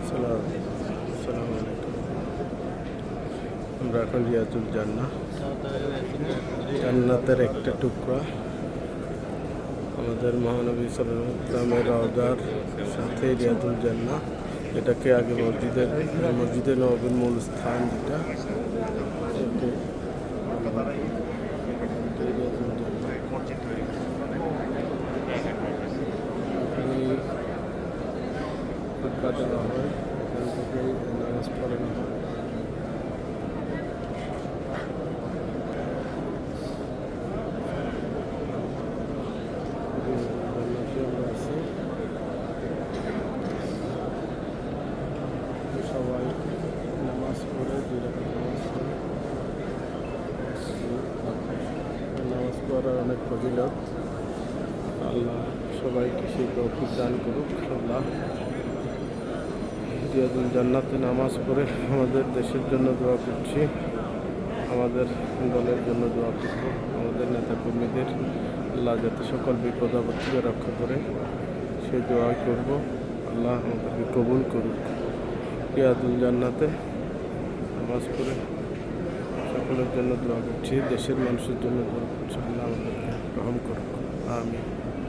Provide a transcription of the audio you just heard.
আসসালামু আলাইকুম। আমরা এখন রিয়াজুল জান্নাহ, জান্নাতের একটা টুকরা, আমাদের মহানবী সাল্লাল্লাহু আলাইহি ওয়াসাল্লামের রওজার সাথে রিয়াজুল জান্নাহ। এটাকে আগে মসজিদে নববীর মূল স্থান, যেটা দেওয়া হয়, এখান থেকেই নামাজ পড়ানো হয়। আমরা আছি, সবাই নামাজ পড়ে, 2 রাকাত নামাজ পড়ে। নামাজ পড়ার অনেক ফজিলত। আল্লাহ সবাইকে সেই তৌফিক দান করুক। আল্লাহ রিয়াজুল জান্নাতে নামাজ পড়ে আমাদের দেশের জন্য দোয়া করছি, আমাদের দলের জন্য দোয়া করব, আমাদের নেতাকর্মীদের আল্লাহ যাতে সকল বিপদ আপদ থেকে রক্ষা করে সেই দোয়া করব। আল্লাহ আমাদেরকে কবুল করুক। রিয়াজুল জান্নাতে নামাজ পড়ে সকলের জন্য দোয়া করছি, দেশের মানুষের জন্য দোয়া করছি। আল্লাহ আমাদেরকে রহম করুক। আমিন।